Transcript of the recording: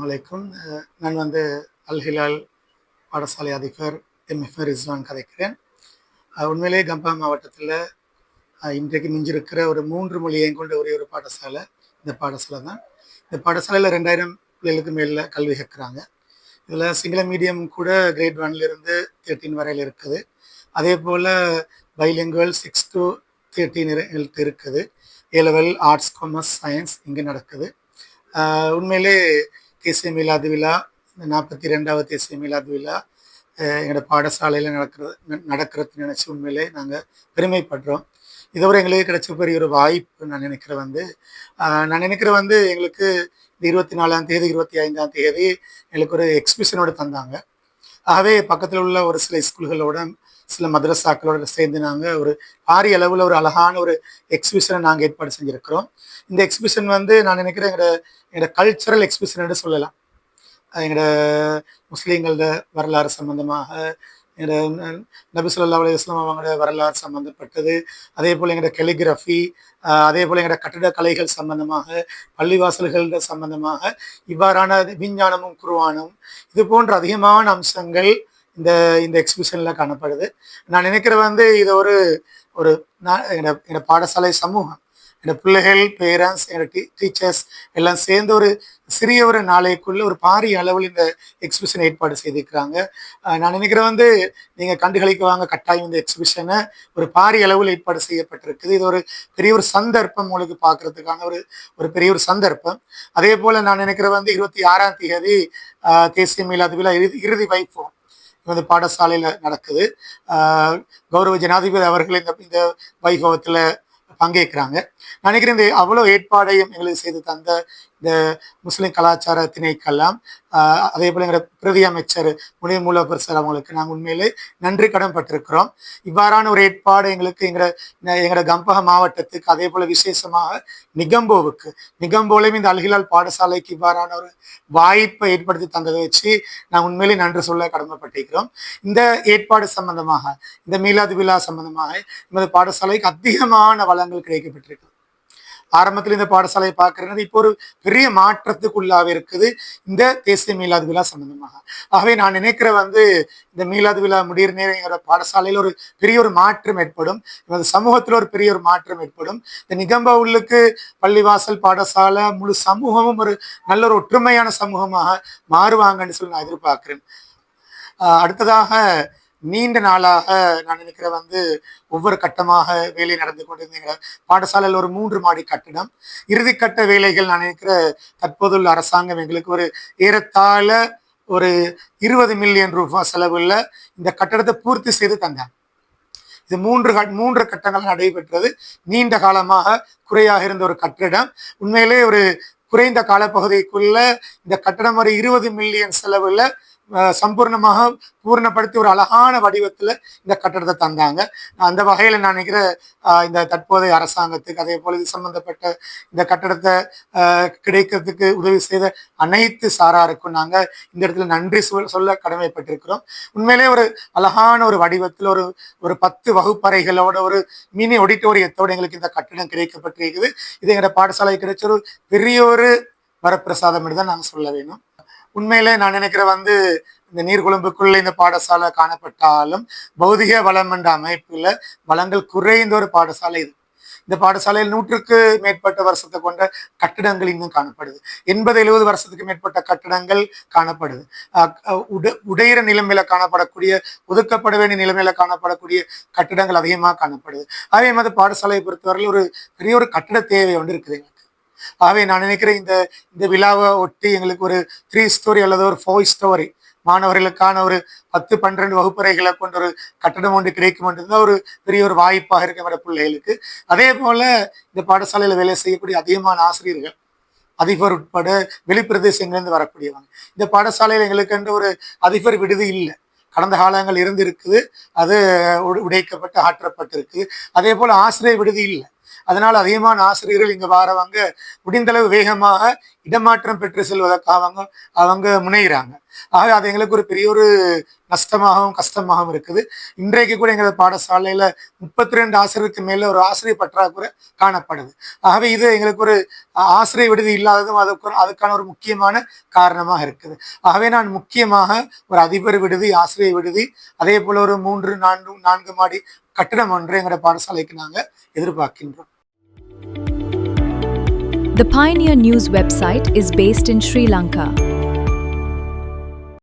அலைக்கும். நான் வந்து அல் ஹிலால் பாடசாலை அதிபர் எம்எஃப் ரிஸ்வான் கதைக்கிறேன். உண்மையிலேயே கம்பா மாவட்டத்தில் இன்றைக்கு மிஞ்சிருக்கிற ஒரு 3 மொழியையும் கொண்ட ஒரே ஒரு பாடசாலை இந்த பாடசாலை தான். இந்த பாடசாலையில் 2000 பிள்ளைகளுக்கு மேலே கல்வி கற்கிறாங்க. இதில் சிங்கள மீடியம் கூட கிரேட் 1லேருந்து 13 வரையில் இருக்குது. அதே போல் பைலிங்குவல் 6 to 13 இருக்குது. ஏ லெவல் ஆர்ட்ஸ், காமர்ஸ், சயின்ஸ் இங்கே நடக்குது. உண்மையிலே தேசிய மீலாது விழா, 42வது தேசிய மீலாது விழா எங்களோட பாடசாலையில் நடக்கிறது நினச்சி உண்மையிலே நாங்கள் பெருமைப்படுறோம். இதோட எங்களுக்கு கிடைச்ச பெரிய ஒரு வாய்ப்பு நான் நினைக்கிறேன் வந்து எங்களுக்கு இந்த 24ஆம் தேதி 25ஆம் தேதி எங்களுக்கு ஒரு எக்ஸிபிஷனோட தந்தாங்க. ஆகவே பக்கத்தில் உள்ள ஒரு சில ஸ்கூல்களோட சில மதரசாக்களோட சேர்ந்து நாங்கள் ஒரு பாரிய அளவில் ஒரு அழகான ஒரு எக்ஸிபிஷனை நாங்கள் ஏற்பாடு செஞ்சுருக்கிறோம். இந்த எக்ஸிபிஷன் வந்து நான் நினைக்கிறேன் எங்களோட கல்ச்சரல் எக்ஸிபிஷன் சொல்லலாம். எங்களோட முஸ்லீம்களோட வரலாறு சம்பந்தமாக, எங்களோட நபி ஸல்லல்லாஹு அலைஹி வஸல்லம் அவங்களோட வரலாறு சம்பந்தப்பட்டது, அதே போல் எங்களோட கெலிகிராஃபி, அதே போல் எங்களோட கட்டிடக்கலைகள் சம்பந்தமாக, பள்ளிவாசல்கள் சம்பந்தமாக, இவ்வாறான விஞ்ஞானமும் குர்ஆனும் இது போன்ற அதிகமான அம்சங்கள் இந்த எக்ஸிபிஷனில் காணப்படுது. நான் நினைக்கிறேன் வந்து இது ஒரு என்னோட பாடசாலை சமூகம், என்னோட பிள்ளைகள், பேரண்ட்ஸ், என்னோட டீச்சர்ஸ் எல்லாம் சேர்ந்து ஒரு சிறிய ஒரு நாளைக்குள்ள ஒரு பாரிய அளவில் இந்த எக்ஸிபிஷன் ஏற்பாடு செய்திருக்கிறாங்க. நான் நினைக்கிறேன் வந்து நீங்கள் கண்டுகளிக்க வாங்க, கட்டாயம் இந்த எக்ஸிபிஷனை ஒரு பாரிய அளவில் ஏற்பாடு செய்யப்பட்டிருக்குது. இது ஒரு பெரிய ஒரு சந்தர்ப்பம் உங்களுக்கு பார்க்கறதுக்கான ஒரு பெரிய ஒரு சந்தர்ப்பம். அதே போல் நான் நினைக்கிறேன் வந்து 26ஆம் தேதி தேசிய மீலாது விழா இறுதி வைப்போம் வந்து பாடசாலையில் நடக்குது. கௌரவ ஜனாதிபதி அவர்கள் இந்த வைபவத்தில் பங்கேற்கிறாங்க. நினைக்கிறேன் இந்த அவ்வளோ ஏற்பாடையும் எங்களுக்கு செய்து தந்த இந்த முஸ்லிம் கலாச்சார திணைக்கெல்லாம், அதே போல் எங்களோட பிரதி அமைச்சர் முனிர் மூலப்பர் சார் அவங்களுக்கு நாங்கள் உண்மையிலே நன்றி கடன் பட்டிருக்கிறோம். இவ்வாறான ஒரு ஏற்பாடு எங்களுக்கு எங்களோட கம்பக மாவட்டத்துக்கு, அதே போல் விசேஷமாக நிகம்போலையும் இந்த அல் ஹிலால் பாடசாலைக்கு இவ்வாறான ஒரு வாய்ப்பை ஏற்படுத்தி தந்ததை வச்சு நான் உண்மையிலே நன்றி சொல்ல கடமைப்பட்டிருக்கிறோம். இந்த ஏற்பாடு சம்பந்தமாக, இந்த மீலாது விழா சம்பந்தமாக எமது பாடசாலைக்கு அதிகமான வளங்கள் கிடைக்கப்பட்டிருக்கு. ஆரம்பத்தில் இந்த பாடசாலையை பார்க்கறது இப்போ ஒரு பெரிய மாற்றத்துக்குள்ளாக இருக்குது இந்த தேசிய மீலாது விழா சம்பந்தமாக. ஆகவே நான் நினைக்கிற வந்து இந்த மீலாது விழா முடிகிற நேரங்கிற பாடசாலையில் ஒரு பெரிய ஒரு மாற்றம் ஏற்படும், இந்த சமூகத்தில் ஒரு பெரிய ஒரு மாற்றம் ஏற்படும். இந்த நிகம்பவுலுக்கு பள்ளிவாசல், பாடசாலை, முழு சமூகமும் ஒரு நல்ல ஒரு ஒற்றுமையான சமூகமாக மாறுவாங்கன்னு சொல்லி நான் எதிர்பார்க்கிறேன். அடுத்ததாக நீண்ட நாளாக நான் நினைக்கிறேன் வந்து ஒவ்வொரு கட்டமாக வேலை நடந்து கொண்டிருந்தீங்க. பாடசாலையில் ஒரு 3 மாடி கட்டிடம் இறுதிக்கட்ட வேலைகள் நான் நினைக்கிற தற்போதுள்ள அரசாங்கம் எங்களுக்கு ஒரு ஏறத்தாழ ஒரு 20 மில்லியன் ரூபாய் செலவுள்ள இந்த கட்டடத்தை பூர்த்தி செய்து தந்தாங்க. இது 3 கட்டங்கள் நடைபெற்றது. நீண்ட காலமாக குறையாக இருந்த ஒரு கட்டிடம் உண்மையிலே ஒரு குறைந்த காலப்பகுதிக்குள்ள இந்த கட்டடம் ஒரு 20 மில்லியன் செலவுல சம்பூர்ணமாக பூர்ணப்படுத்தி ஒரு அழகான வடிவத்தில் இந்த கட்டடத்தை தந்தாங்க. அந்த வகையில் நான் நினைக்கிறேன் இந்த தற்போதைய அரசாங்கத்துக்கு, அதே போல இது சம்பந்தப்பட்ட இந்த கட்டடத்தை கிடைக்கிறதுக்கு உதவி செய்த அனைத்து சாராருக்கும் நாங்கள் இந்த இடத்துல நன்றி சொல்ல கடமைப்பட்டிருக்கிறோம். உண்மையிலே ஒரு அழகான ஒரு வடிவத்தில் ஒரு 10 வகுப்பறைகளோட ஒரு மினி ஆடிட்டோரியத்தோடு எங்களுக்கு இந்த கட்டடம் கிடைக்கப்பட்டிருக்குது. இது எங்களோட பாடசாலை கிடைச்ச ஒரு பெரிய ஒரு வரப்பிரசாதம் என்று தான் நாங்கள் சொல்ல வேணும். உண்மையிலே நான் நினைக்கிறேன் வந்து இந்த நீர்கொழும்புக்குள்ள இந்த பாடசாலை காணப்பட்டாலும் பௌதிக வளம் என்ற அமைப்புல வளங்கள் குறைந்த ஒரு பாடசாலை இது. இந்த பாடசாலையில் 100க்கு மேற்பட்ட வருஷத்தை கொண்ட கட்டிடங்கள் இன்னும் காணப்படுது. 80-70 வருஷத்துக்கு மேற்பட்ட கட்டிடங்கள் காணப்படுது. உடையிற நிலைமையில காணப்படக்கூடிய, ஒதுக்கப்பட வேண்டிய நிலைமையில காணப்படக்கூடிய கட்டிடங்கள் அதிகமாக காணப்படுது. அதே மாதிரி பாடசாலையை பொறுத்தவரையில் ஒரு பெரிய ஒரு கட்டிட தேவை ஒன்று இருக்குது எங்களுக்கு. ஆகவே நான் நினைக்கிறேன் இந்த விழாவை ஒட்டி எங்களுக்கு ஒரு 3 ஸ்டோரி அல்லது ஒரு 4 ஸ்டோரி மாணவர்களுக்கான ஒரு 10-12 வகுப்பறைகளை கொண்ட ஒரு கட்டடம் ஒன்று கிடைக்கும் என்றுதான் ஒரு பெரிய ஒரு வாய்ப்பாக இருக்கு என்னோட பிள்ளைகளுக்கு. அதே போல இந்த பாடசாலையில வேலை செய்யக்கூடிய அதிகமான ஆசிரியர்கள், அதிபர் உட்பட வெளிப்பிரதேசங்கள்லேருந்து வரக்கூடியவங்க. இந்த பாடசாலையில் எங்களுக்கு என்று ஒரு அதிபர் விடுதி இல்லை. கடந்த காலங்கள் இருக்குது, அது உடைக்கப்பட்டு ஆற்றப்பட்டிருக்கு. அதே போல ஆசிரியர் விடுதி இல்லை. அதனால அதிகமான ஆசிரியர்கள் இங்க வரவங்க முடிந்தளவு வேகமாக இடமாற்றம் பெற்று செல்வதற்காக அவங்க முனைகிறாங்க. ஆகவே அது எங்களுக்கு ஒரு பெரிய ஒரு நஷ்டமாகவும் கஷ்டமாகவும் இருக்குது. இன்றைக்கு கூட எங்கள் பாடசாலையில் 32 ஆசிரியருக்கு மேலே ஒரு ஆசிரியர் பற்றாக்குறை காணப்படுது. ஆகவே இது எங்களுக்கு ஒரு ஆசிரியர் விடுதி இல்லாததும் அதுக்கான ஒரு முக்கியமான காரணமாக இருக்குது. ஆகவே நான் முக்கியமாக ஒரு அதிபர் விடுதி, ஆசிரியர் விடுதி, அதே போல ஒரு 3-4 மாடி கட்டிடம் ஒன்று எங்களோட பாடசாலைக்கு நாங்கள் எதிர்பார்க்கின்றோம். The Pioneer News website is based in Sri Lanka.